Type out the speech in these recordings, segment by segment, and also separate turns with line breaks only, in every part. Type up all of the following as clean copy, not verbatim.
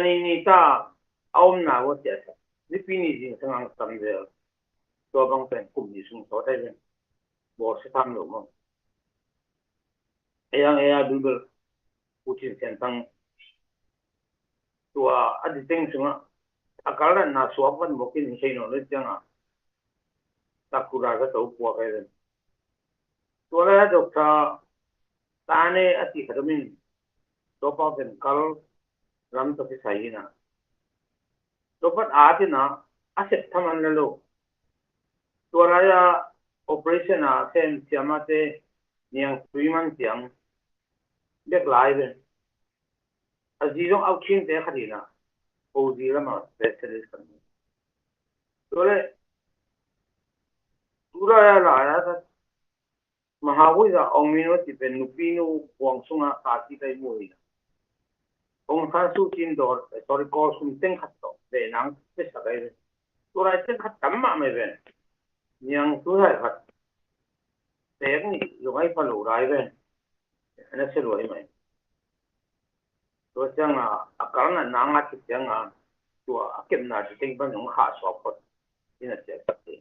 ni ta aum na wo te ni pini jing sang tam de to bang pen kum ni sung to dai bo se tham lo mo aya dubel putin sen tang tua adi teng sunga akala na suapan mokin sei no le janga takura ga to pu ga den tua la dokta tane ati khadamin to pa ben kal ram to sai na to pat ati na aset thaman lo tua la ya operation a sen siamate niang 3 months yang dek lai ben azirong outing te khadina o dira ma specialist kan tole tura ya la ya mahawiza ongmino ti pen nupino wangsunga ati kai moi ong khan su tin dor sorry ko sum teng khat to de nang pe sa gai tura teng khat tam ma me ben nyang tu hai khat te ni lo ai pa lo rai ben ana se lo ai mai to chang a kal na nang a ti chang a tua kem na ti teng ban ong ha so ko ina che ti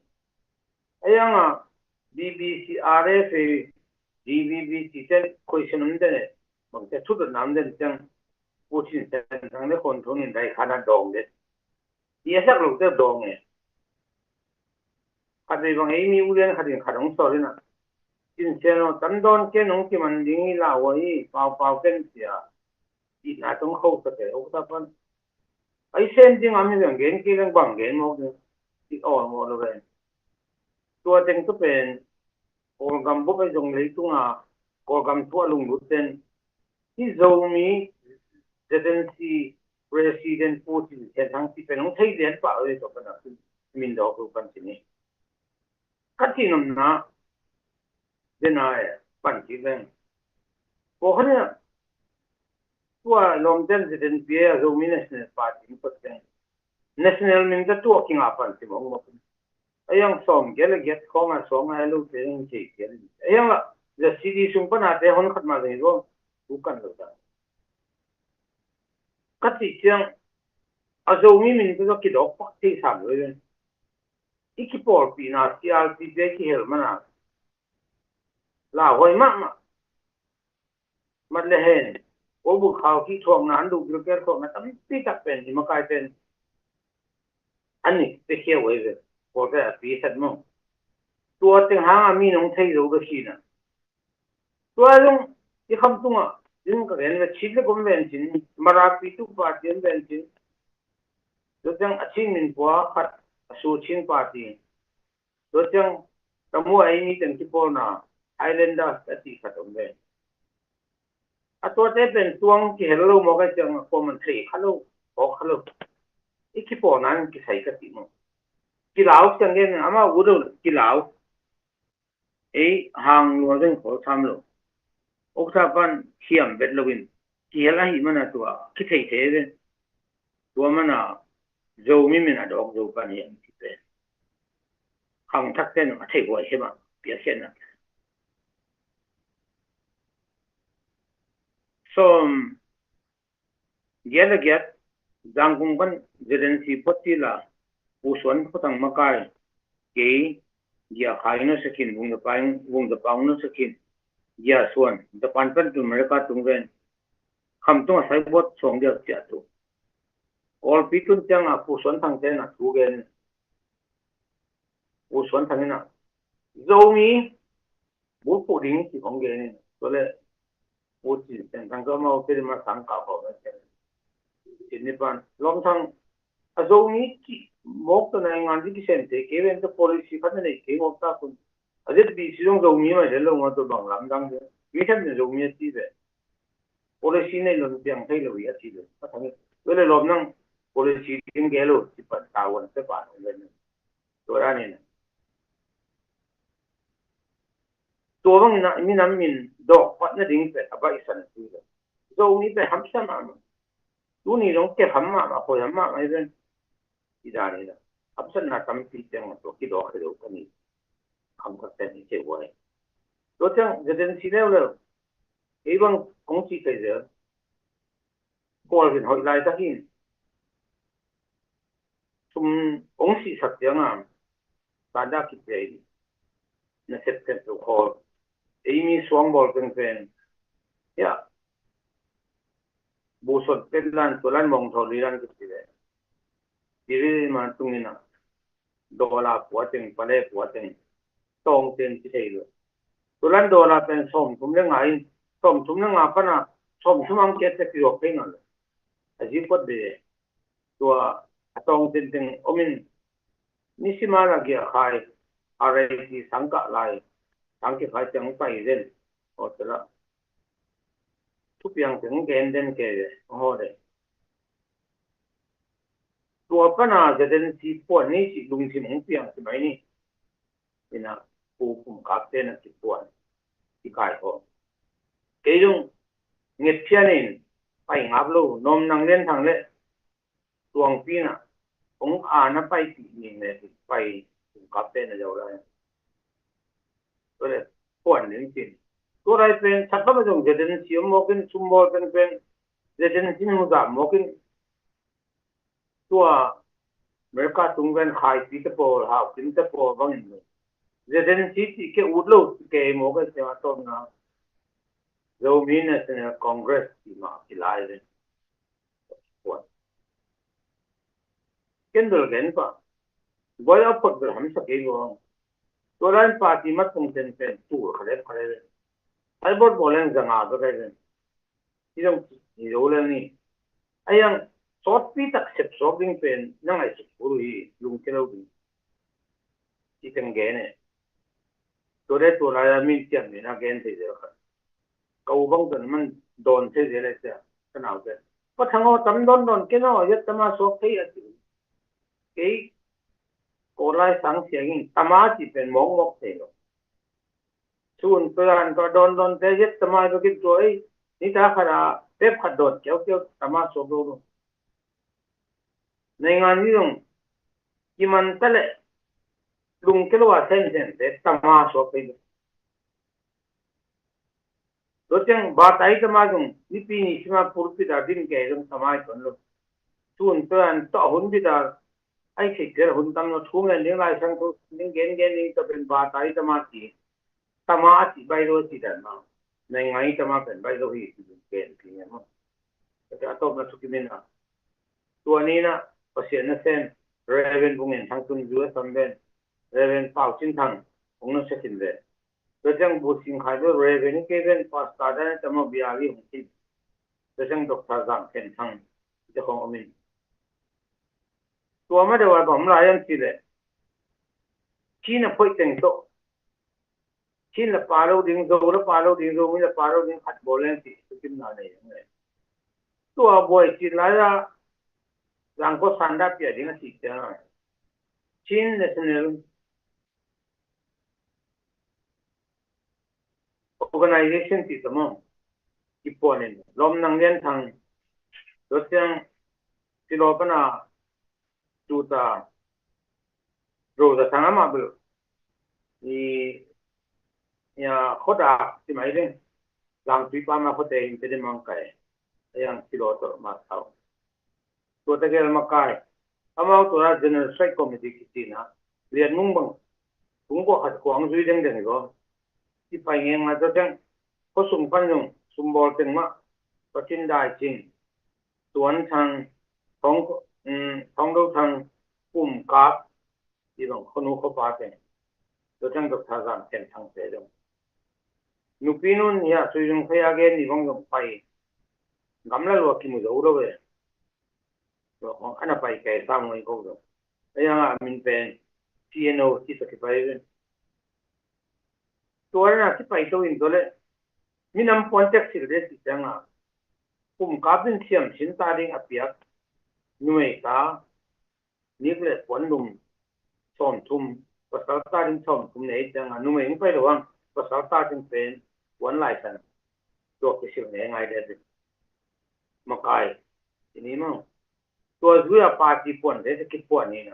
ayanga BBC RFA DVB ten question umde bang te thu da nam den chang putin sen thang le kon thong in dai khana dong de ye sak lo te dong e a dei bang ei mi u len kha din kharong so ri na tin chen no tan don ke nong ki man ding la wai pau pau ken sia i na tong khou ta ke o ta pan ai sen ding ami ben gen ki leng bang gen mo de ti o mo lo ben tua teng tu pen or gam bo pe jong le tu nga or gam tua lung lu ten ti zo mi Zelensky President Putin hiện thang ti penong thai lian pa oi to kana min do ko kan ti ni kati nam na dena pan ti ben ko hane tua long den den pia zo mi national party ko ten national min da tu king apan ti mong mo ayang som gele get ko ma som ai lu te ng chi gele ayang la the city sung pa na te hon khat ma le ro u kan lo da kati chiang azo mi min ko ki do pak ti sam lo yen ikipor pi na CRP be ki hel mana la hoi ma ma mat le hen o bu khaw ki thong nan du gru ker ko na tam pi tak pen ni ma kai pen ani pe ke we ve ko ga pi sat mo tua teng hang mi nong thei ro ga shi na tua long ki kham tunga din ka ren ve chil le gom ven chin mara pi tu pa tien ven chin do tang achin min kwa khat su chin pa ti do tang tamu ai ni teng ki por na islander ati khatom ve a to te pen tuang ki hello mo ga chang ko man thei khalo o khalo iki po nan ki sai ka ti mo ki lao chang gen ama udo ki lao ei hang lo den ko tham lo ok sa pan hiam bet login ki hela hi mana to ki thei the den to mana zo mi mina dog zo pan hiam ti pe khang thak ten ma thei bo he ma pia sen na so gele get jangkung ban Zelensky potila usuan potang makai ke ya khaino sakin wung da paung no sakin ya suan da panpan tu mereka tungren kham tu sai bot song dia tia tu all pitun chang a usuan thang te na tu gen usuan thang na zomi bu pu ding ki hong ge ni to le bu chi sen thang ga ma pe ma sang ka ko ini pan long thang a zomi ki mok to na ngan di sen te ke ven to policy khat ne ke mok ta kun adet bi si dong zomi ma de lo ma to bang lam dang de mi than ne zomi ti de policy ne lo biang thai lo ya ti de ta thang le lo nang policy tin ge lo ti pan ta won se pa le ne to ra ne to bang na mi nam min do pat na ding pe aba isan ti de zomi pe ham sa ma tu ni long ke ham ma ko ham ma ai ben ti da ne da absan na tam ti teng to ki do khelo ka ni kham ka te ni che wai to chang jeden si le ebang kong chi kai de ko bin hoi lai ta hin ong si sak yang am tada ki pe na set ken to ko mi swang bol pen ya bu sot pen lan to lan mong tho li lan ki pe diri ma tungina dola puating pale puating tong ten ki thei lo to lan dola pen som tum le ngai som tum le nga pa na som sumang ke te ki o pe ngal aji pot de to atong ten ten omin nisimala gi khai are ki sangka lai sangki khai chang pai den otla tupiang ten gen den ke ho de to pa na de den si po ni si lung si mong piang si mai ni ina pu kum ka te na si po ki khai ho ke jung nget pianin pai ngap lo nom nang len thang le tuang pi na ong a na pai ti ni ne pai kum ka te na jo la rồi quan đến chuyện tôi đây bên sắp tới dùng cái đến chiếm một cái xung bột bên bên cái đến chiếm một giảm một cái tua mấy cái tung bên khai phí cái bộ học tính cái bộ vâng rồi cái đến chỉ cái út lô cái một cái gì mà tôi nói rồi mình là Congress thì mà chỉ lại rồi quan cái đó là cái nào gọi là Phật được hàm sắc cái gì tôi đây party mất công tiền tiền tour khai đấy ai bớt bỏ lên rằng à cái này thì trong nhiều lên đi ai yang sốt pi tak sep shopping pen nang ai sep puri lung kelo đi chỉ cần ghé này tôi đây tôi lại mình tiền mình là ghé thì được cầu bông tận mình đòn thế gì đấy chứ cái nào thế có thằng họ tấm đòn cái nào nhất tấm số thấy cái cô lại sáng sớm tấm chỉ pen mong mong thế rồi chuan pelan to don te jet tamai do kit joy ni ta khara pep khat dot kyo tama so do nei ngan ni dong kiman tale lung kelo wa sen te tama so pe do chang ba tai tama dong ni pi ni sima purpi da din ke dong tamai kon lo chuan pelan to hun bi da ai khik ger hun tam no thung en lai sang to ning gen ni to ben ba tai tama ti tama chỉ bay đôi chỉ đàn mà này ngay tama phải bay đôi thì kẹn thì nghe mà cái atom là sụt mình à tua ní na pasien na sen reven bungen thang tun dua samben reven pau chin thang ong na sekin de to jang bu sing khai do reven ke ben pas ta da tama biali hong ti to jang doctor jang ken thang je khong amin tua ma de wa bom la yang ti de chi na phoi teng to chín là paro ding zo là paro ding zo mi là paro ding khát bol lên thì kim nào này này tua boy chín lại là lang có sản đáp gì ding thì thế nào chín national organization thì tao mong ipo nên lom nang liên thang đối tượng thì lo cái nào chủ ta rồi là thằng mà được thì ya khoda ti mai le lang tui pa ma khote in te mang kai yang kilo to ma thau to te gel ma kai amao to ra general strike committee ki ti na lian mung bang tung ko khat kwang zui deng deng go ti pai ngeng ma to teng ko sum pan yung sum bol teng ma ko tin dai jing tuan thang thong do thang kum ka ti bang khonu ko pa teng to teng dok tha zan ken thang se dong Nupinun ya suyung kaya gen ni bang pai gamla lo ki mu zo ro be ro ana pai kai sa mo ko do aya nga min pen TNO ti sa ki pai to na ti pai to in dole minam contact si de si nga kum ka bin siam sin ta ding apia nuai ta nikle pon lum som thum pasal ta ding som thum nei nga nuai ing pai lo wang pasal ta ding pen one license to cái sự này ngay đây mà cái thì mà tôi dù là party point đấy cái point này nè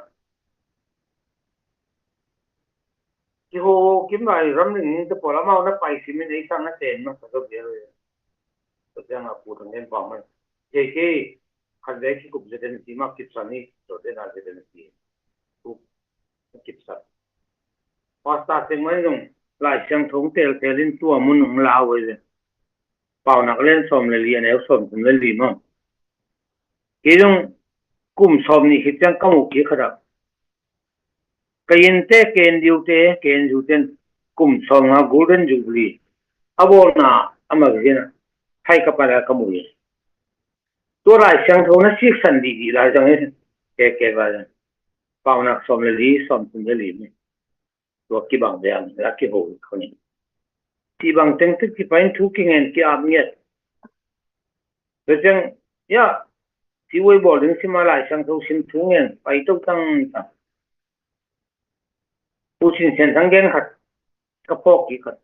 cái hồ kiếm lại rắm những cái bộ làm mau nó phải xin mình ấy sang nó tiền mà phải được rồi tôi đang là phụ thằng em phòng mình cái khăn đấy khi cũng sẽ chỉ mà kịp sẵn đi rồi thế là sẽ đến gì cũng kịp sẵn pasta thì mấy dùng lại sang thống tel tel lên tua muốn nung lao vậy bảo nạc lên xóm lên liền éo xóm cũng lên liền mà cái dùng cùng xóm này khi chẳng có một cái khá đặc cái yên tế cái yên diêu tên cùng xóm ha golden jubilee abo na ama cái na hay cái para cái mùi tôi lại sang thống nó siết sẵn đi lại chẳng hết cái vậy bảo nạc xóm lên liền xóm cũng lên liền tôi cái bằng đấy là cái hồ không nhỉ thì bằng tiếng tức thì phải thu kinh nghiệm cái áp nhiệt rồi chẳng ya thì với bộ đến xem lại sang thu xin thu nghiệm phải đâu tăng tăng thu xin sen tăng gen khát cái phok cái khát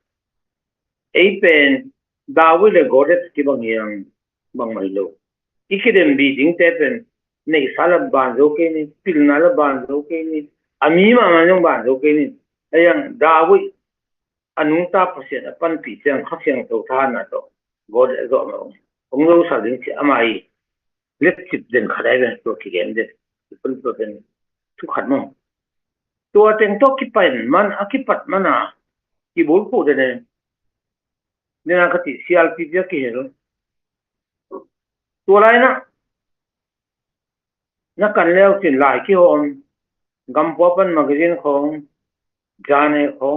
ấy bên đào với le godet cái bằng yang bằng mai lo cái đêm bị dính thế bên này sao ban rồi cái này pil nào ban rồi cái này ami mà nhung ban rồi cái này ấy yang đào với anung ta phát hiện pan pi chẳng khắc hiện tàu than nào đó godet rồi mà ông đâu sao đến chỉ amai lết chụp đến khát đấy bên tôi kia đến phân tôi bên thu khát màตัวเต็งโตคิดไปมันอาคิดปัดมันอ่ะที่บุญพูดเนี่ยเนี่ยนักที่ CLP จะกี่เหรอตัวไรนะนักการเลี้ยวสินหลายกี่คนกำปั้นมักจินของจานของ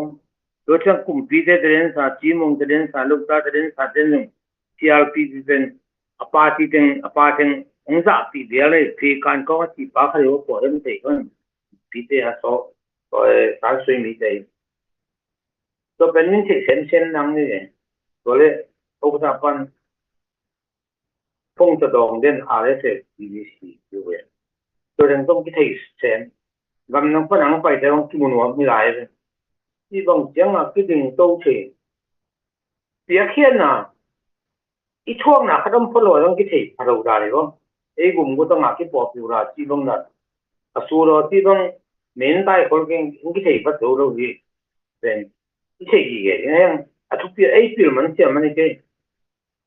ตัวช่างกลุ่มปีเตเดินสาจีมงเดินสาลูกตาเดินสาเดิน CLP เป็นอพาร์ตเมนต์องศาปีเดียวเลยที่การก่อที่ปากเขาเรียกว่าปอดมันเตะกันปีเตะสอบสารสวยมีใจตัวเป็นมินสิเซนนั่งนี่ตัวเลยอุปสรรคปันพงจะดองเด่นRSS BBC อยู่เว้ยตัวเรื่องต้องคิดให้เซนกำลังพนังไปแต่ต้องคิดมันว่ามีหลายเลยที่บางเสียงอ่ะคิดถึงโตเฉยเสียเขียนน่ะอีช่วงน่ะเขาต้องพลอยต้องคิดให้เราได้ก็ไอ้กลุ่มก็ต้องมาคิดบอกอยู่ละที่บางนั้นสู้เราที่บางเน้นใต้คนเก่งคิดให้พัฒนาเราดีเป็นที่ใช่กี่เงี้ยทุกปีไอ้ปีมันเสียมันนี่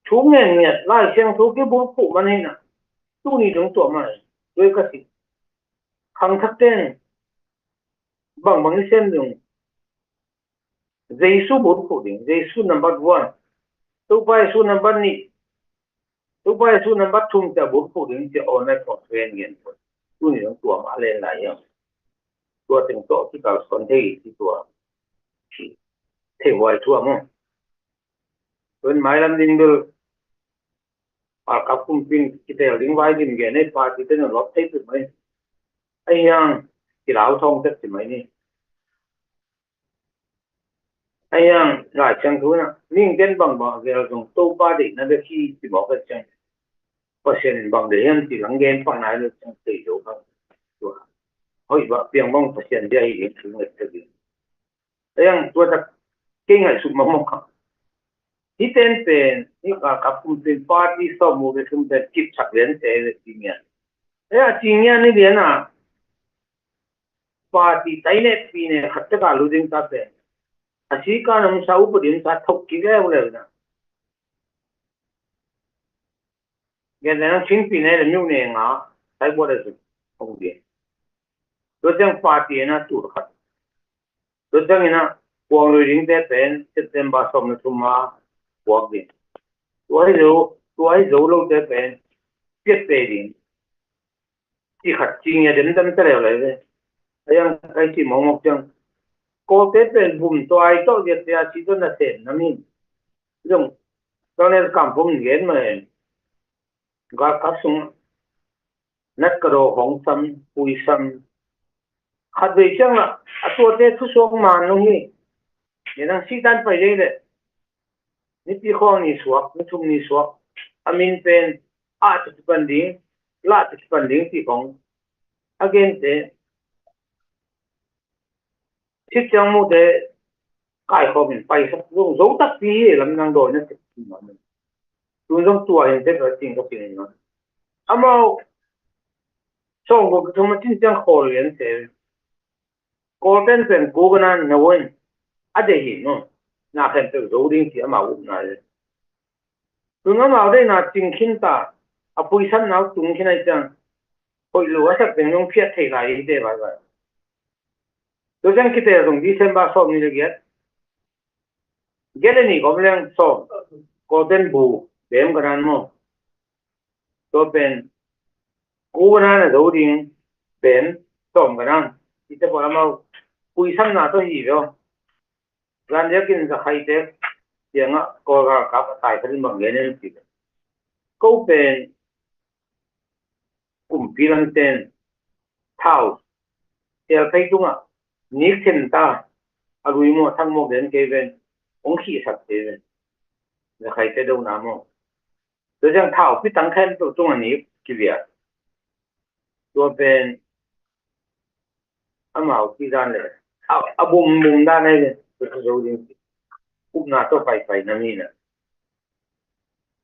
ทุกเงี้ยเนี่ยไล่เสียงทุกที่บุกมันนี่นะตู้นี้ตรงตัวมันด้วยก็สิขังทักเต้นบางเส้นตรงเจสุบุกดิ่งเจสุ number one ตู้ไปสุ number นี้ตู้ไปสุ number two จะบุกดิ่งจะออนไลน์คอร์สเรียนเงี้ยตู้นี้ตรงตัวมาเล่นหลายอย่างตัวตรงตัวที่เราสนใจที่ตัวเทวายทั่วมั้งเป็นไม้ลำดิงดูกับคุมพิงที่เทลิงไว้ดินเงี้ยในป่าที่เต็นรถเทปไหมไอ้ยังที่เราท่องเทปไหมนี่ไอ้ยังหลายช่างทุนนะนิ่งเด่นบางเกี่ยวกับตู้ป่าดินนั่นเป็นที่ที่บอกกันจังเพราะเช่นบางเดือนที่หลังเงินฝั่งไหนเราจังตีอยู่ครับตัวเฮ้ยว่าเพียงบางเปอร์เซ็นต์ได้เห็นถึงเลยทีเดียวไอ้ยังตัวจะเก่งไอ้สุดมากครับที่เต็นเป็นนี่กับคุมเป็นปาร์ตี้สมุทรคุมเป็นกิจฉักเรียนเสรีจริงเนี่ยไอ้จริงเนี่ยนี่เดียนะปาร์ตี้ไทยเนี่ยปีเนี่ยขัดกับลูดิงตัดเป็นอาชีพการนำสาวผู้ดินสัตว์ทุกข์กี่แล้วเลยนะแกเนี่ยชิ้นปีเนี่ยนิ้วเนี่ยงาใช้บริสุทธิ์คงดีตัวจังปาร์ตี้นะตัวขัดตัวจังเนี่ยพวงลูดิงแต่เป็นเซปเทมเบอร์สองทุ่มมาพวกดีตัวให้รู้ลูกแต่เป็นเพียรเปดินที่ขัดจริงเนี่ยเดินตั้งแต่แล้วเลยไอ้ยังไอ้ที่มองจังก็เต็มเป็นบุ่มตัวไอ้ตัวเดียร์ที่ตัวนั่นเองนั่นนี่เรื่องตอนนี้คำผมเห็นมาก็คัดส่งนักกระโดดของซ้ำปุยซ้ำขัดไปจังละตัวเด็กทุกส่งมาตรงนี้เนี่ยนั่งซีดันไปเลยนี่พี่ข้อนี้สวกนี่ทุ่มนี้สวกอามินเป็นอาจจะเป็นดิ่งลาจะเป็นดิ่งที่ของagain ที่จังมูเดกายเขาเป็นไปสักรู้ตักปีลำนังโดนนั่นสิมันดูตรงตัวเห็นแต่จริงก็จริงนะอามาช่องก็ทำมาจริงจังขอเรียนเสร็จก็เป็นกูกันนั่นนะเว้ยอะไรหินเนาะน่าเห็นแต่รู้ดิ่งที่อามาอุ้มนายดูอามาได้น่าจริงขึ้นตา apui san nau tung khinai chang hoi lu asak beng yong phiat thei lai de ba ba to jang kite rong December som ni le geleni gomleng som golden bu dem garan mo to pen ku na na do ding ben som garan ite pora mau pui san na to hi yo ran ya kin za hai te yang a ko ga ka tai kan bang ge nen ti ko pen piran ten thao tel phai tunga ni khen ta arui mo thang mo den ke ben ong khi sak te ben za khai te do na mo to jang thao pi tang khen to tunga ni ki bia to pen amao pi dan le a bum bum da ne le to zo ding up na to pai na mi na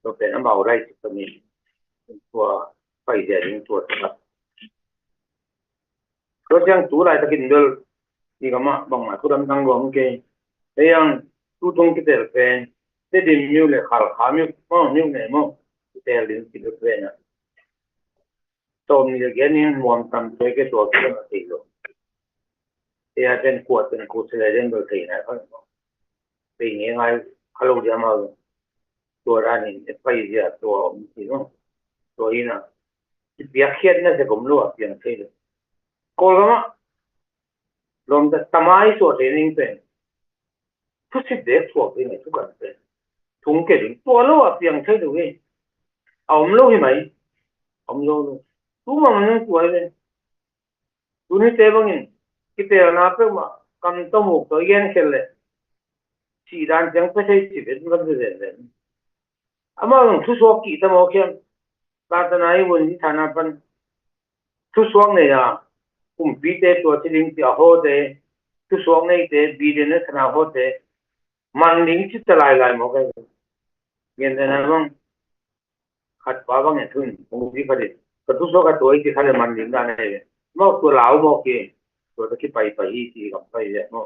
to pen amao rai to mi to pai de ding to ta to jang tu lai ta kin dol ni ga ma bang ma tu ram tang lo ke yang tu tong ki tel pen te dim nyu le khal kha mi mo nyu ne mo tel din ki do pe na to mi le gen ni mo tam te ke to ki na ti lo te a ten ku se le den do te na ko pe ni ngai khalo ja ma to ra ni e pai ja to mi no to ina ki pia khiat na se kom lo a pian te le ko ga ma lom da tamai so te ning pen tu si de so pe ni tu kan pe thùng cái đỉnh to lâu à tiền thấy được cái ông lâu thì mấy ông lâu luôn tú mà nó tuổi lên tú này tê bằng in cái tê na pe mà cầm tao một cái yên cái lệ chỉ đàn chẳng phải thấy chỉ biết vấn đề này à mà ông thu xóa kỹ tao một cái ta ta nói vấn đề thằng nào phân thu xóa này à cũng bị tê tuổi chỉ linh chỉ hồ tê thu xóa này tê bị đến thằng nào hồ tê mang linh chỉ ta lại một cái hiện tại là bằng khát phá bằng cái thun không biết cái gì cái thu xóa cái tuổi chỉ khai mang linh ra này mà tuổi lão một cái tuổi cái bài bài thì gặp phải vậy mà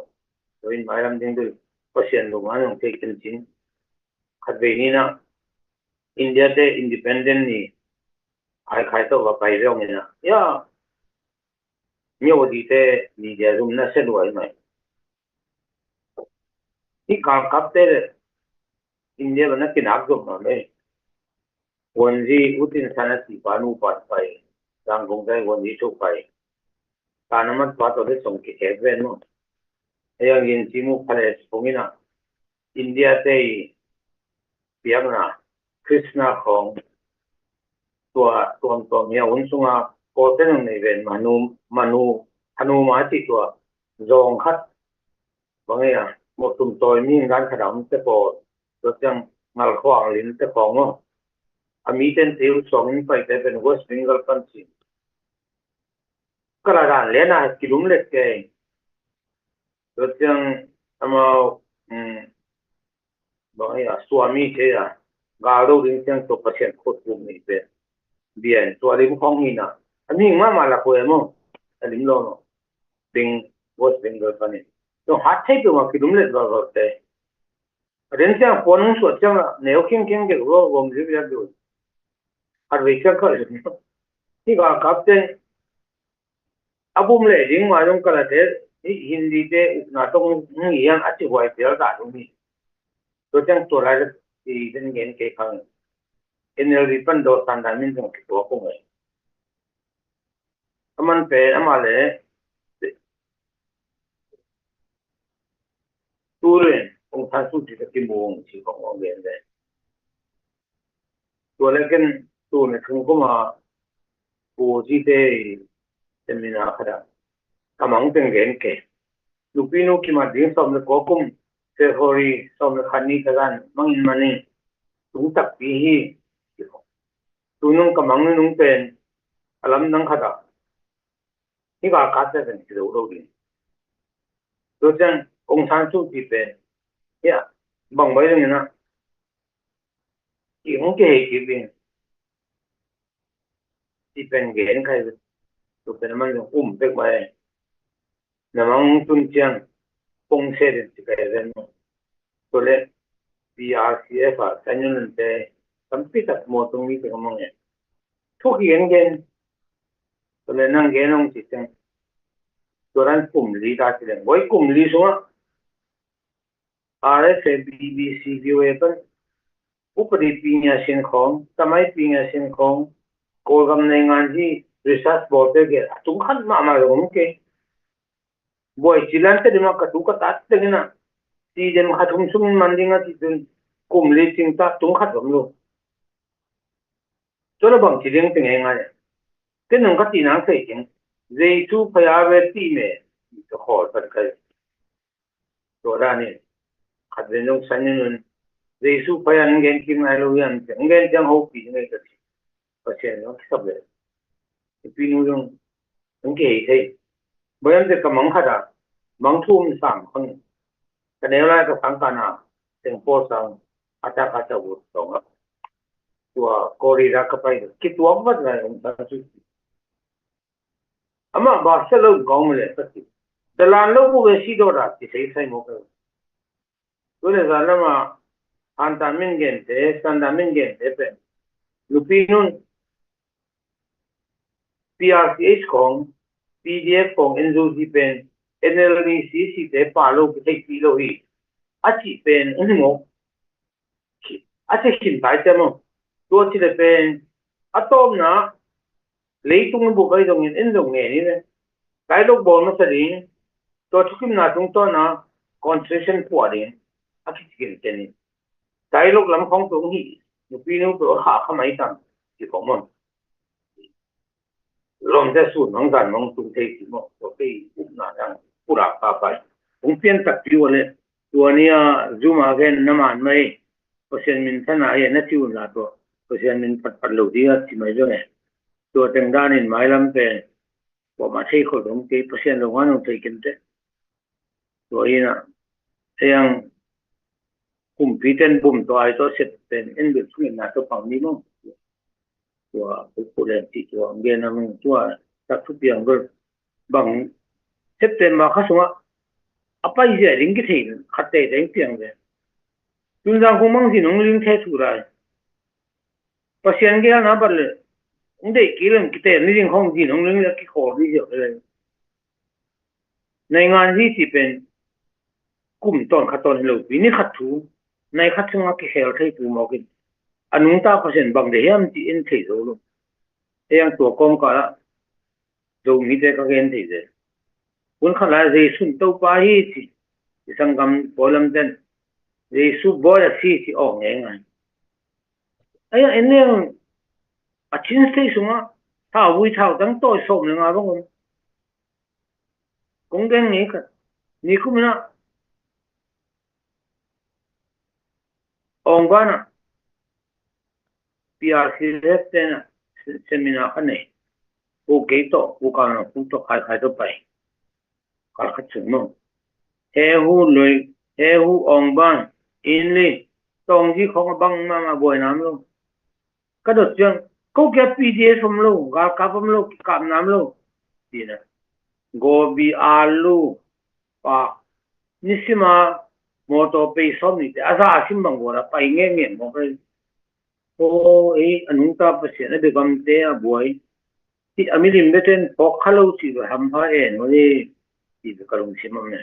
rồi mai làm tiếng tôi có xem được mà nó thấy chân chính khát về ni na India te independent ni ai khai to ga pai rong ni na ya nhiều đi te ni ja zum na se luai mai ni ka kap te India bana kinak zum ma me wonji utin sana ti panu pat pai rang gong dai wonji chu pai tanamat pa to de song ki he ve no yang yin chi mu phale songina India te piang na Krishna khong tua mia un sunga ko ten nei ven hanu ma ti tua zong khat bangai a mo tum toy mi ngan khadam te ko to chang ngal khwang lin te ko ngo ami ten tiu song pai te ben West Bengal pan chi kala ran le na ki dum le ke to chang ama bangai a swami che a ga ro ring chang to pasien khot rum ni pe bien to lim khong hi na ani ma la ko mo alim lo no ding West Bengal pan ni to hat thai pe ma ki dum le ba ba te ren chang pon so chang neo king king ke ro gom ji ya do har ve chang ka ni ga kap te abum le ding ma jong kala te hindi te na to ngi yang a chi hoi pe da dum ni to chang to la ti den gen ke khang enel ri pan do san da min jong ki to ko ngai aman pe amale turen ông ta su ti ki mong chi ko ngom gen de to le ken to ne khung ko ma ko ji te semina khara kamang teng gen ke lupino ki ma din som le ko kum se hori som le khani kagan mangin mani tung tak pi hi tunung kamang nung pen alam nang khada ni ga ka te ben ki do do din to chen ông san su ti pe ya bang bai ni na ki hong ke ki bin ti pen gen khai to pen man pe mai namang tun chiang pong se de ti ka ren to le PRCF a sanyon te tampi tak mo tung mi te kamang thuốc hiến gen rồi lên năng gen ông chỉ xem rồi anh cùng lý ta chỉ là với cùng lý xuống RFA BBC VOA bên upadi pinya sin khom tamai pinya sin khom kolgam nei ngan ji research board ge tum khan ma rom ke boy chilan te dima ka tu ka tat te na ti den khatum sum mandinga ti dun kum li ting ta tum khat rom lo cho nó bằng chỉ riêng tiếng Anh cái nông cái tiếng Anh thấy tiếng dây thu phải à về tí mẹ cái khó thật cái rồi ra nè hạt bên trong sân nên dây thu phải ăn gen kim này lâu yan tiếng gen chẳng hậu kỳ này cái cái chuyện nó sắp về cái pin nó những cái thế bây giờ cái măng khát à măng thu mình sang không cái này là cái sáng cana tiếng phổ sang ata vô xong á tua kori ra cái phải cái tua mất là ông ta chú ama ba sa lo gong le ta ti da lan lo bu ge si do ra ti sei sai mo ko to le za la ma an ta min gen te san da min gen te pe lupinun PRCH kong PDF kong enzo si pen NLC si te pa lo ke ti lo hi a chi pen un mo a che kin tai te mo to ti le pen atom na lấy tung bộ cái dòng in dòng nghề này cái lúc bồn nó sẽ đi tôi chụp phim nào chúng tôi nó concentration của đi à cái này cái lúc làm không đúng gì nhiều khi nó có hạ không mấy tầm chỉ có một lòng ra xuống nông sản nông tung thế chỉ một cái cũng là đang cũng là cả phải cũng phiên tập tiêu lên tua này zoom again nằm ăn mấy có xem mình thân này nó chịu là tôi có xem mình phát lâu đi chỉ mấy rồi này tua tiếng đàn in máy lắm về bộ mà thấy khổ đúng cái percent là quan trọng thấy kinh tế rồi na yang kumpitan bum to ai to set pen in between na to pang ni mo của phụ lên thị trường bên là mình tua tập thức tiền rồi bằng xếp tiền mà khác xuống à bây giờ đến cái gì khát để đến tiền rồi chúng ta không mang gì nông linh thế thủ ra patient kia nó bắtเลยđể kỹ lắm cái tiền linh không gì nông linh là cái khó đi rồiในงานที่ที่เป็นกลุ่มตอนขัดตอนเราวินิขัดถูในขัดซึ่งว่าเกี่ยวกับตัวมอกินอันนู้นตาเขาเห็นบางเดียมที่อินเทโซลเองตัวกองก็ละตรงนี้แต่ก็เห็นที่เดียคุณขนาดเรซุนตัวป้าฮีที่สังกัมบอลมเดนเรซุบอลซีที่ออกเองไงไอ้เรื่องอาชินสเตย์สุงะถ้าวิธีตั้งตัวสมเลยงาบ้างคงเก่งนี่ก็นี่คุณนะองค์การนะ PRC เล็กแต่นะเซมินาคันนี้โอเคต่อโอเคนะคุณต่อใครต่อไปก็ขัดสมองเฮหูเลยเฮหูองค์บ้านอินเลยตรงที่เขาบังมาบ่อยน้ำลงก็โดดจังก็แค่ PDF ผมลงกับผมลงกับน้ำลงดีนะgobi alu pa nisima moto pe som ni asa asim bangora pa nge mo kai o anung ta pa se na be gam te a boy ti amilim beten pokhalo chi ba ham pha no ni ti be kalung simam ne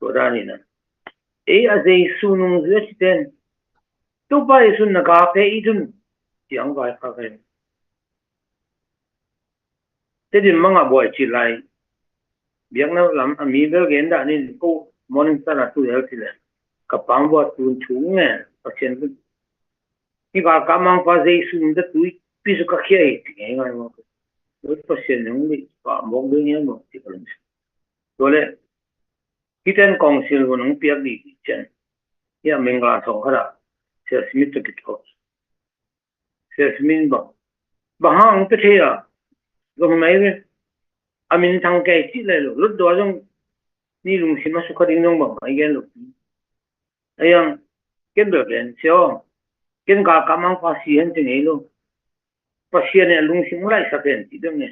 to rani na azei sunung zeten to pa sun na ga pe idun tiang ba ka kai thế thì mang à boy chỉ lại biết nó làm ami đó cái đó nên cô morning ta là tôi hiểu thì là các bạn vào tuần chúng nghe phát hiện cái bà cảm mang phá dây xuống đất túi ví dụ các kia thì nghe ngay mà đối phát hiện những cái bà mong đương nhiên mà thì còn rồi đấy cái tên công sự của những việc gì chân ya mình là xong hết sẽ smith cái câu sẽ smith bà hàng cái thế à rồi mấy cái amin thằng cái chỉ là lúc đó trong ni lùng xin mà xuất hiện trong bằng cái gen lúc ấy yang cái được lên sao cái cả cảm mang phát hiện thế này luôn phát hiện này lùng xin lại xuất hiện thì đúng nhỉ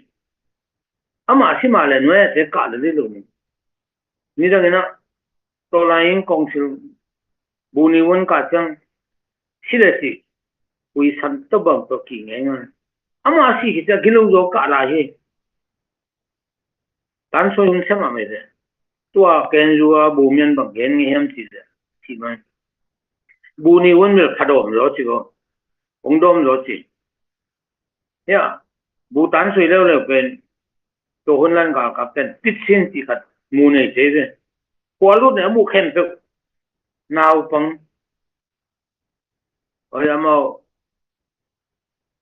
ama xí mà lên nói sẽ cả được luôn ni rằng nó tôi là những công sự bùn vốn cả chẳng xí là gì quy sản tập bằng tôi kỳ nghe mà ama si kita gilo zo ka la he tan so yung sama me de tua ken ruwa bu mian bang gen ngi hem ti de ti man bu ni won mel khadom lo ti go ong dom lo ti ya bu tan so le le pen to hon lan ka kapten pit sin ti khat mu nei te de ko lu ne mu khen pe nào bằng ở đây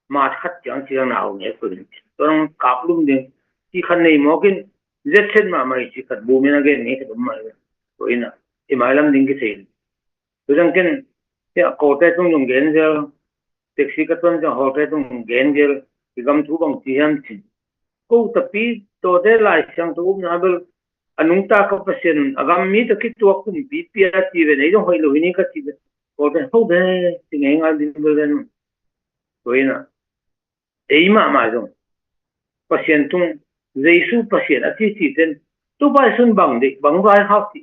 mà khát chẳng chỉ nào nhé phải tôi đang cặp luôn đi chỉ khăn này mà cái rất chết mà mày chỉ khát bù mình cái này thì đúng mà rồi nè thì mày làm đến cái gì tôi đang cái ya cổ tay tung dùng gen giờ taxi cái tuần cho họ tay tung dùng gen giờ thì gam thu bằng chỉ ham chỉ cô tập pi tôi để lại sang tôi nói bel anung ta ka pasien agam mi to kitu kum pi pi ati ve nei dong hoi lo ni ka ti ko de ho de ti ngai ngal din bel den rồi nè ấy mà dong pasien tung jesu pasien ati ti ten tu ba sun bang de bang vai ha ti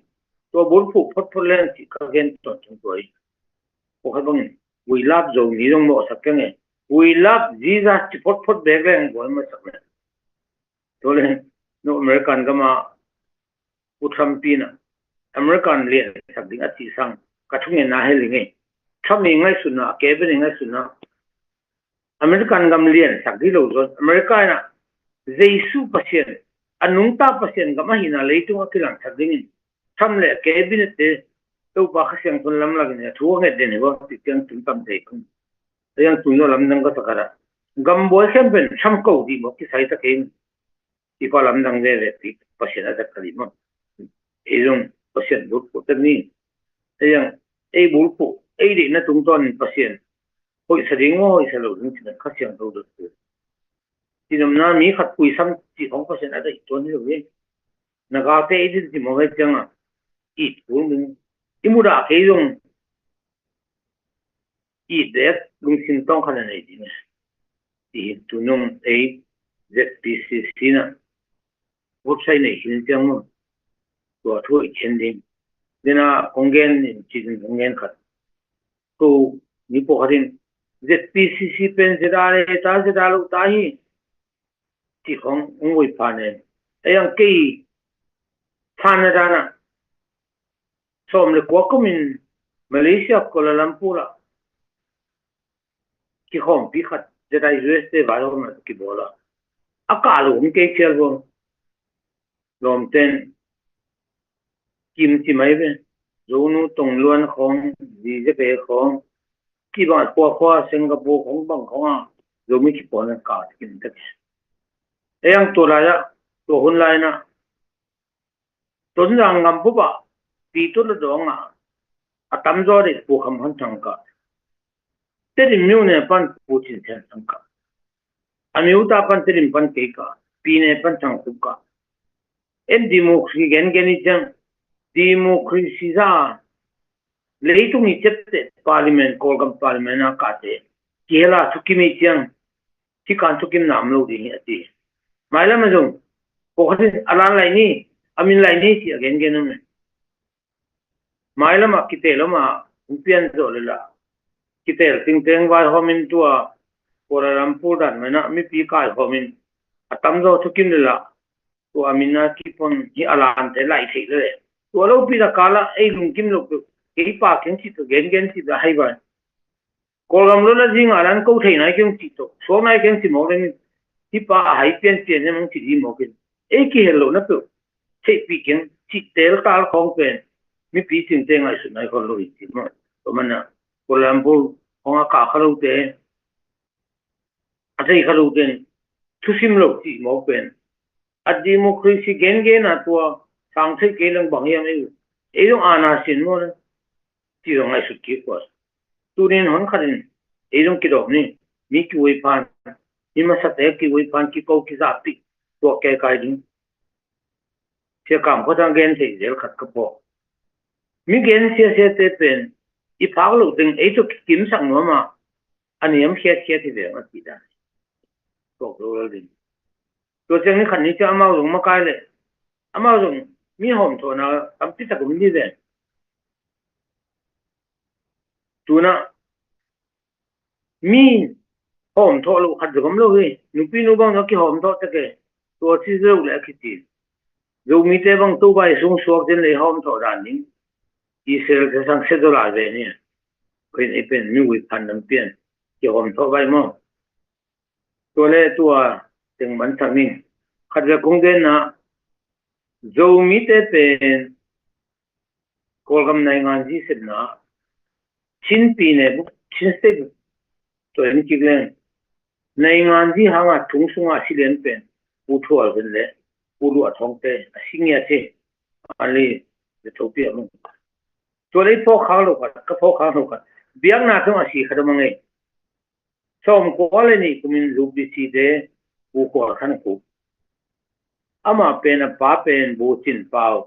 to bol pu phot phot len ti ka gen to chung toi ko ha bang we love zo ni dong mo sak ke we love jesus ti phot phot de len go ma sak ne to le no american ka ma Utrampina American liền xác định ati sang ka thungen na he linge thami ngai suna ke be ngai suna American gam liền xác định lo zo America na jesu pasien anung ta pasien gam hina leitung akilang xác định tham le ke be ne te to ba khasyang thun lam la ne thu nge de ne wa ti kyang tum tam te kun yang tu no lam nang ka takara gam boy khem ben tham ko di mo ki sai ta ke ti pa lam nang de ti pasien ta kali mo iron pasien bút của tân ni yang bút của để nó tung toàn pasien hội sẽ đến ngôi sẽ lâu đến chuyện khác chẳng đâu được thì nằm na mỹ khát quỳ xăm chỉ không pasien ở đây tuần hiểu đi là gạo tê thì mọi người chẳng à ít của mình cái mua đã cái dùng ít để lung xin tông khả năng này đi nè thì tụi nông ZPCC nè website này hiện chẳng mà của thôi trên đi nên là công gen chỉ cần công gen khát cô như bộ hình ZPCC pen sẽ ra lúc ta hi chỉ không ngồi phản này ấy yang cây phản ra nè xong rồi qua công mình Malaysia Kuala Lumpur là chỉ không biết khát sẽ ra USA vào đó mà cái bộ là cả lúc cái chơi luôn làm tên kim chỉ mấy bên rồi nó tung luôn không gì sẽ về không khi bạn qua Singapore không bằng không à rồi mới chỉ bỏ ra cả cái này ấy anh tôi lại tôi hôm nay nè tôi rằng ngắm bố bà vì tôi là đó ngà tâm do để phụ khăm hơn chẳng cả thế thì nhiều này pan phụ chính thế chẳng cả anh yêu ta pan thế thì pan kể cả pi này pan chẳng phụ cả em democracy gen gen đi chăng democracy ra lấy tung ni chết parliament call parliament na cả thế chỉ là thuki mi chăng chỉ cần thuki nam lâu đi vậy mai là mà dùng có thể alan lại ni amin lại ni chỉ gen gen này mai là mà kite lo mà upian rồi là kite ting teng vai homin tua Kuala Lumpur dan mana mi pi kai homin atam zo thuki là tua amina ki pon hi alan te lai thei le tua lo pi da kala ei lung kim lo cái pa kiến chỉ từ gen chỉ là hay vậy còn làm luôn là gì ngả lan câu thầy này kiến chỉ từ số này kiến chỉ một lên cái pa hay biến nhưng chỉ đi một cái ấy cái hello nó tự thấy bị kiến chỉ tel tal không quen mi bị chính thế này sự này còn lỗi gì mà tụi mình còn làm bộ không cả khâu thế ở đây khâu thế thu sim lo chỉ một quen ở democracy gen à tua sang thế cái lần bằng em ấy đó ana xin mà chỉ là ngay suốt kia quá, tu nên hắn khá là, ấy giống cái đó này, mi kêu với pan, nhưng mà sát cái với pan cái câu cái giá trị, tua cái gì, thì cảm có thằng gen thì dễ khát cái bộ, mi gen xe thế bên, ít phá lục từng ấy cho kiếm sang nữa mà, anh em xe thì dễ mà chỉ đã, tốt rồi đấy, tôi chẳng những khẩn cho amao dùng mà cái này, amao dùng mi hòm thôi nào, làm tí cũng như thế. Tuna mi hòm thọ lu khát gom lu hi nu pi nu bang nó ki hòm thọ take tua chi lu le ki ti dù mi te bang tu bai sung suak den le hòm thọ ran ning Israel ke sang se do la ve ni quên ai pen mi wi pan nam pian ki hòm thọ bai mo tua le tua tiếng man sang ning khát ve kong den na dù mi te pen kolgam nai ngan ji sit na chin pi ne bu chin se to ni ki glen nai ngan ji hanga thung sunga silen pen pu thual ben le pu lu athong te singya che ali de thopi am to le pho khang lo ka pho khang lo ka biang na thong asi khadam ngai som ko le ni kumin lu bi si de pu ko khan ku ama pen a pa pen bu chin pao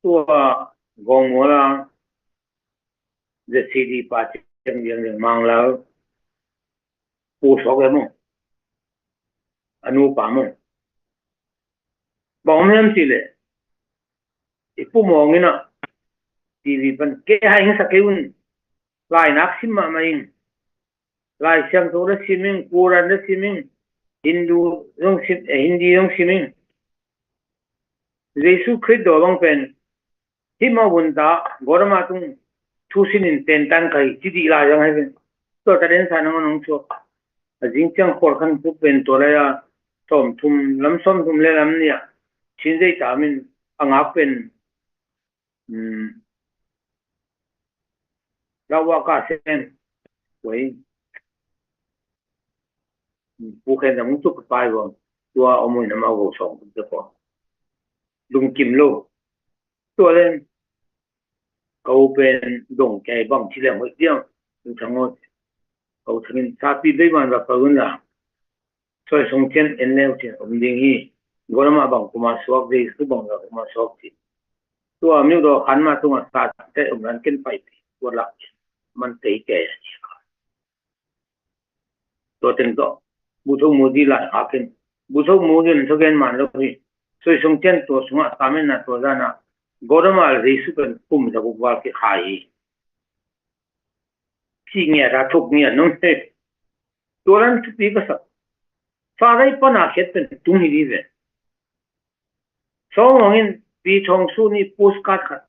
tua gong mola the city pa cheng yang mang lao pu so ke mo anu pa mo bom hem chi le ipu mo ngina tv pan ke ha hin sa ke un lai nak sim ma mai lai siam to da siming quran da siming hindu yong sim hindi yong siming jesu christ do bang pen hi ma bun da gorma tung thu sin in ten tan kai chi di la jang hai to ta den sa nong cho jing chang khor khan pu pen to la ya tom thum lam som thum le lam nia chin dei ta min anga pen lawa ka sen wei pu khen dang tu ka pai wo tua omoi na ma go song te ko lung kim lo tua len kau pen dong kai bang chi le mo tiang thang ngo kau thangin sa pi dei man ra pa gun la soi song chen en leo chen om ding hi gorama bang kuma suak dei su bang ra kuma suak chi tua mi do han ma tu ma sa te om ran ken pai tua la man te ke to ten to bu thong mo di la ha ken bu thong mo gen so gen man lo hi soi song chen to sunga tamen na to da na gorama ri su pen kum da bu wa ke khai chi nghe ra thục nghe nông thế tôi đang chụp đi cái sao pha đấy pan à hết bên tung đi về sau ngồi bị thong su ni postcard khát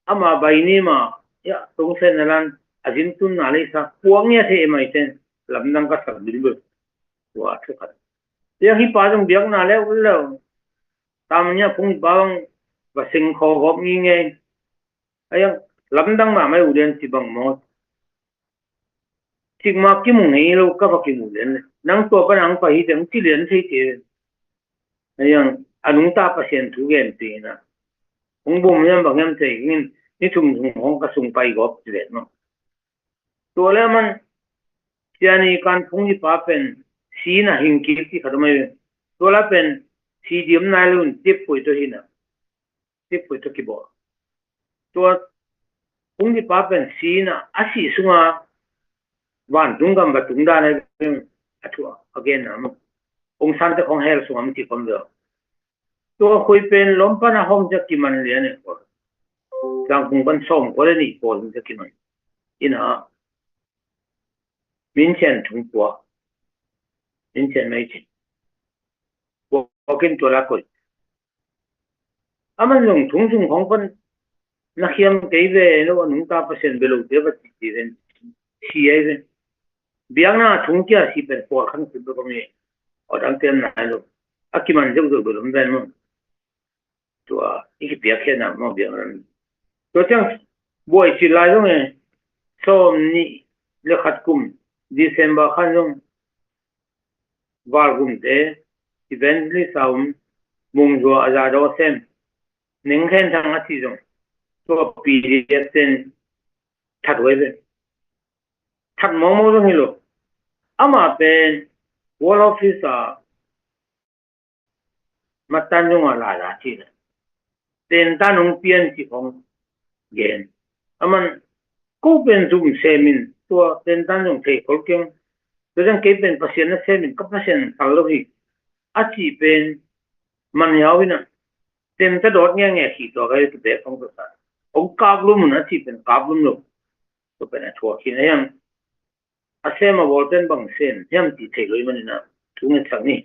ama bay ni mà ya tung sen lan azin tun nale sa puang nghe thế mai tên làm năng cái sao đi được wa thế khát ya hi pa jong biang nale ulo tam nya phung bang và sinh kho gop nghi nghe ayang làm năng mà mai ulen si bang mo Sigma ki mung ngai lo ka ba ki mung len nang to ka nang pa hi teng ti len thei te ayang anung ta pa sen thu gen ti na ong bom yam bang yam thei ngin ni thum hong ka sung pai gop ti le no to le man tiani kan phung hi pa pen si na hing ki ti khadmai to la pen si dim na lun tip poi to hi na tip poi to ki bo to phung hi pa pen si na asi sunga van tung gam ba tung da ne athua again na ông san te khong hel sungam ti kom do to khoi pen lom pa na hom jak ki man le ne ko jang kung ban som ko le ni ko jak ki man ina min chen thung po min chen mai chi ko kin to la ko aman long thung sung khong pan na khiam ke ve no nung ta pa sen belo te ba ti ren si ai ve biang na thung kya si pen ko khan su do me ở đang tiền này rồi, aki man jog jog belum ben mo, tua iki biak khe na mo biak ran, tua tiang boy si lai dong e, so ni le khat kum December khan dong, var kum te, eventually saum mung jo aza do sem, ning khen thang ati dong, tua pi ten that way ben, that mo dong hilo, ama pen wall office matan dong ala la chi na. Tên ta nung pian chỉ không gen aman ko pen zoom semin to tên ta nung thei kol kyang to jang ke pen pasien na semin ka pasien palo hi a chi pen man yawina tên ta dot nge nge khi to ga ke be phong to sa ông kablum na chi pen kablum lo to pen a thua khi na yang asema volten bang sen hem ti thei loi manina tunge thangni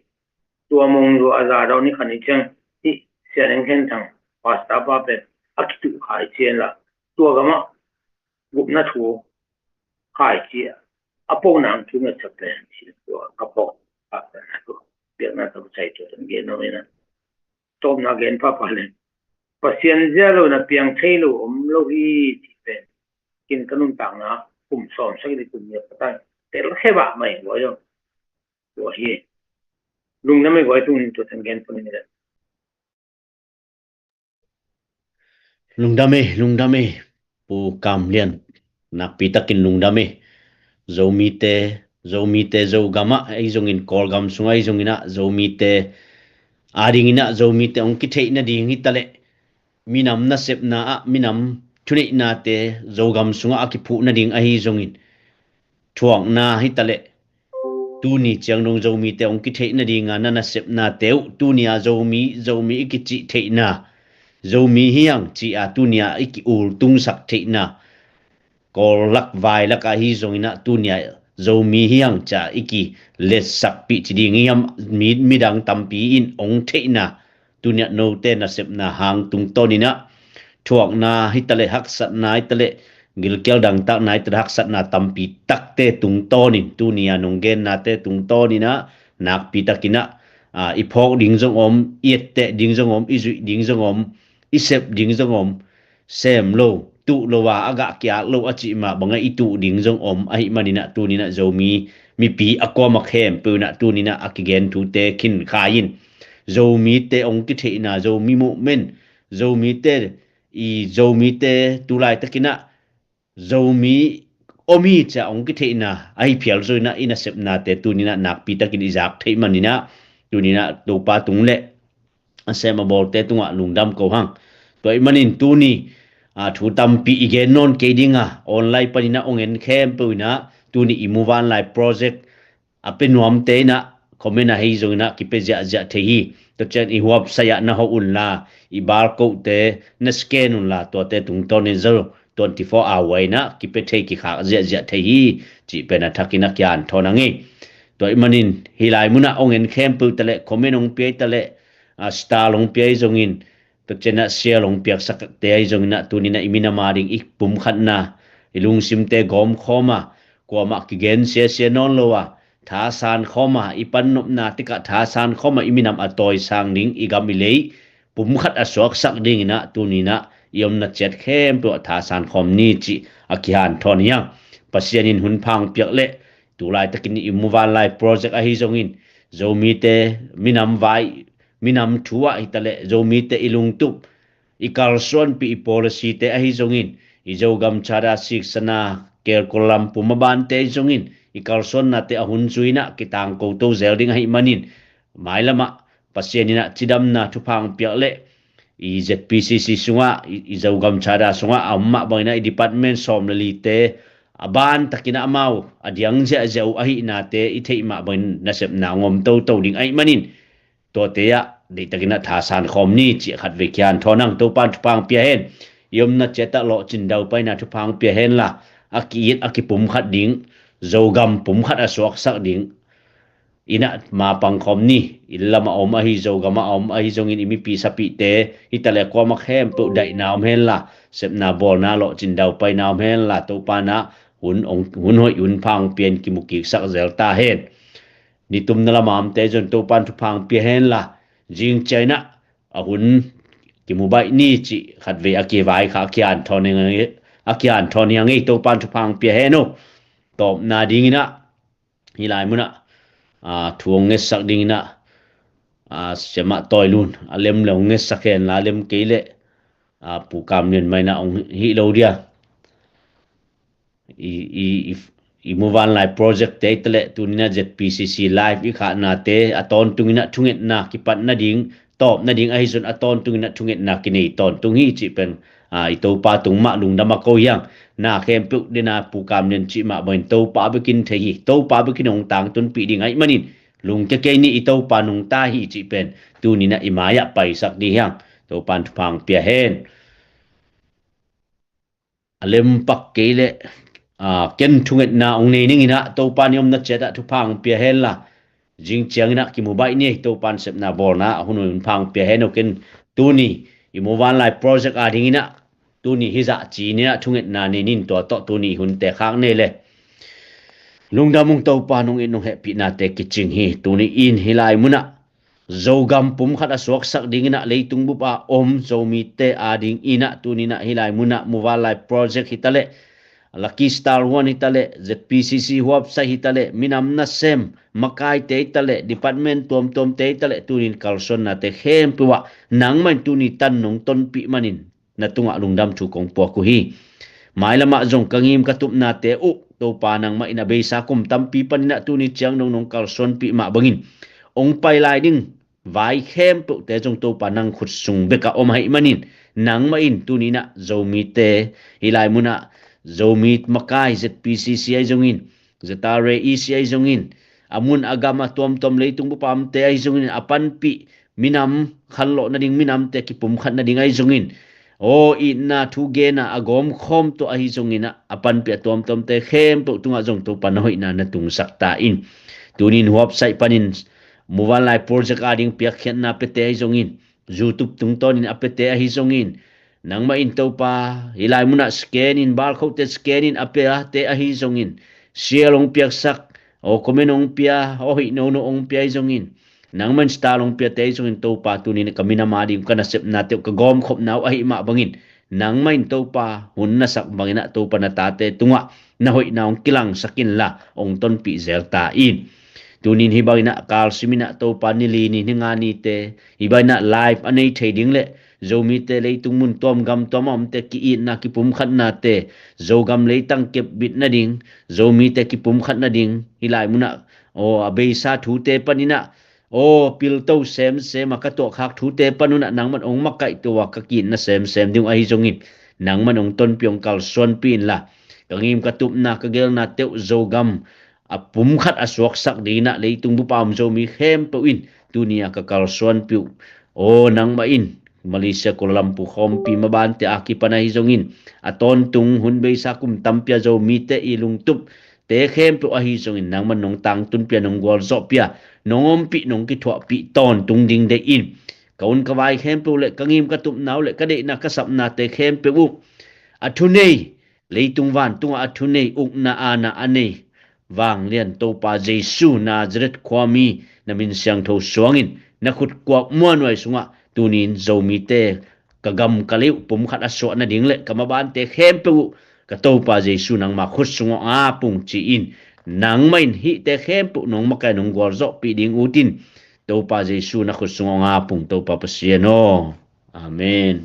tua mong ro aza daw ni khani chang ti sianeng hen thang pasta pa pe akitu khai chen la tua gama gupna thu khai chi apo nang tunge chapte chi tua apo a na ko biak na to chai to ge no na tom na gen pa pa le pasien zalo na piang thei lo lo hi ti pe kin kanum tang na kum som sa ki kum ye patang tel heba mai lo yo lo hi lung na mai goi tung to tang gen pun ni da
lungdame pu kam lian nak pi takin lungdame zomi te zo gama ai zongin kol gam sungai zongina zomi te adingina zomi te ongki theina ding hi tale minam na sep na a minam thune na te zogam sunga aki phu na ding a hi zongin thuang na hi tale tu ni chang nong zomi te ongki theina ding na na sep na teu tu nia zomi ki chi theina zomi hiang chi a tu nia iki ul tung sak theina kol lak vai lak a hi zongina tu nia zomi hiang cha iki let sak pi chi ding yam midang tampi in ong theina tu nia no te na sep na hang tung to ni na thuak na hitale hak sat na hitale gilkel dang tak na hitale hak sat na tampi takte tung to ni tu nia nonggen na te tung to ni na nak pi takina iphok ding jong om iette ding jong om izui ding jong om isep ding jong om sem lo tu lo wa aga kya lo achi ma banga itu ding jong om ai manina tu ni na zomi mi pi akoma khem pu na tu ni na akigen tu te khin khain zomi te ong ki the na zomi mu men zomi te i zomi te tulai takina zomi omi cha ong ki the na ai phial zoi na ina sep na te tu ni na nak pi takin izak thei manina tu ni na to pa tung le asema bol te tunga lungdam ko hang toy manin tu ni thu tam pi igen non ke dinga online panina ongen khem puina tu ni imuwan lai project ape nuam te na comment a hei zongina kipe ja thehi to chen I huap saya na ho un la I barcode te na scan un la to te tung ton in 24 hour na kipe thei ki kha ja thehi chi pe na thakina kyan thonangi to manin hilai muna ongen khem pu tele comment ong pe tele star long pe zongin to chena share long piak sak te ai zongina tunina imina maring ik pum khatna ilung sim te gom khoma ko ma ki gen se non lowa tha san khoma ipan nop na tika tha san khoma iminam atoi sang ning igam ilei pum khat asok sak ding na tunina yom na chet khem to tha san khom ni chi akihan thonia pasianin hun phang piak le tulai takin imuwan lai project a hi zongin zomi te minam vai minam thuwa hitale zomi te ilung tup ikalson pi policy te a hi zongin izogam chara sik sana ker kolam pumaban te zongin ikalson na te ahun chuina kitang ko to zelding hi manin mailama pasianina chidam na thupang piak le ZPCC sunga izogam chara sunga amma boina department somlali te aban takina amau adiang ja jau ahi na te ithei ma boin nasep na ngom to ding ai manin to te ya de takina tha san khom ni chi khat ve kyan thonang to pan thupang pia hen yom na cheta lo chin dau pai na thupang pia hen la akipum khat ding zogam pum khat aswak sak ding ina ma pang khom ni ilama om a hi zogama om a hi zongin imi pi sapi te hitale ko ma khem to dai naum hen la sep na bol na lo chin dau pai naum hen la to pa na hun hoi un phang pian ki muki sak zel ta hen ni tum na lamam te jon to pan thu phang pi hen la jing china a hun ki mubai ni chi khat ve aki vai kha kyan thone ngi akyan thone ngi to pan thu phang pi hen no top na ding ina hilai muna thuong nge sak ding ina sema toy lun alem lo nge sakhen la lem keile pu kam nen mai na ong hi lo dia i muwan lai project te tele tunina ZPCC live I kha na te aton tungina thunget na ki pat na ding top na ding ai zon aton tungina thunget na ki nei ton tung hi chi pen I to pa tung ma lung dama ko yang na khem pu dina pu kam nen chi ma boin to pa bekin the hi to pa bekin ong tang tun pi ding ai manin lung ke ke ni I to pa nung ta hi chi pen tunina imaya pai sak di yang to pan phang pia hen alem pak kele ken thunget na ong nei ning ina to pan yom na cheta thu phang pia hel la jing chiang ina ki mobile ni to pan sep na bor na hunun phang pia hen ken tu ni i mobile life project a ding ina tu ni hiza chi ni na thunget na ni nin to to tu ni hun te khang ne le lungdamung to panung inung happy na te kiching hi tu ni in hilai muna zogam pum khat aswak sak ding ina leitung bu pa om zomi te ading ina tu ni na hilai muna mobile life project hitale Lucky Star One hitale ZPCC website hitale minam na sem makai te hitale department tom tom te hitale tunin kalson na te khem puwa nang man tuni tan nong ton pi manin na tunga lungdam chu kong po ku hi mai lama jong kangim katup na te u to panang ma ina be sa kum tampi panina tuni chiang nong nong kalson pi ma bangin ong pai lai ding vai khem pu te jong to panang khut sung beka om hai manin nang ma in tuni na zomi te hilai muna zomi makai ZPCC ai jongin zetare EC ai jongin amun agama tom tom leitung bu pam te ai jongin apan pi minam khallo na ding minam te ki pum khat na ding ai jongin o ina thu ge na agom khom to ahi jongina apan pi tom tom te khem pu tunga jong to pan hoi na na tung sakta in tunin website panin mobile life project ading pia khen na pe te ai jongin youtube tung ton in apete ahi jongin nang ma in to pa hilai muna scan in bar khau te scan in ape te ahi jongin sialong piak sak o komenong pia o hi no no ong pia jongin nang man stalong pia te jongin to pa tunin kamina madim kana sep na te ka gom khop naw ahi ma bangin nang main to pa hun na sak bangina to pa na ta te tunga na hoi naong kilang sakin la ong ton pi zel ta in tunin hibaina kal simina to pa ni li ni nga ni te hibaina live anei trading le zomi te leitung mun tom gam tomom te ki in na ki pum khat na te zogam leitang kep bit na ding zomi te ki pum khat na ding hilai muna o abei sa thu te panina o pil to sem sem ka to khak thu te panuna nang man ong makai to wa ka kin na sem sem ding ai jongin nang man ong ton pyong kal son pin la kangim ka tup na ka gel na te zogam apum khat aswak sak dina leitung bu pam zomi khem po in dunia ka kal son piu o nang ma in Malaysia Kuala Lumpur khompi mabante aki panai jongin aton tung hun be sakum tampia zo mite ilung tup te khem pu ahi jongin nang man nong tang tun pia nong gol zo pia nongom pi nong ki thwa pi ton tung ding de in kaun kawai khem pu le kangim ka tup naw le ka de na ka sap na te khem pu athunei leitung van tunga athunei uk na ana ane wang lian to pa jesu nazareth khwami namin siang tho suangin na khut kwak muan wai sunga tunin zomi te kagam kaliu pum khat aso na dingle kamaban te khem pu ka to pa jesu nang ma khut sunga a pung chi in nang main hi te khem pu nong makai nong gor zo pi ding utin to pa jesu na khut sunga a pung to pa pasiano amen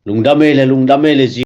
lungdame le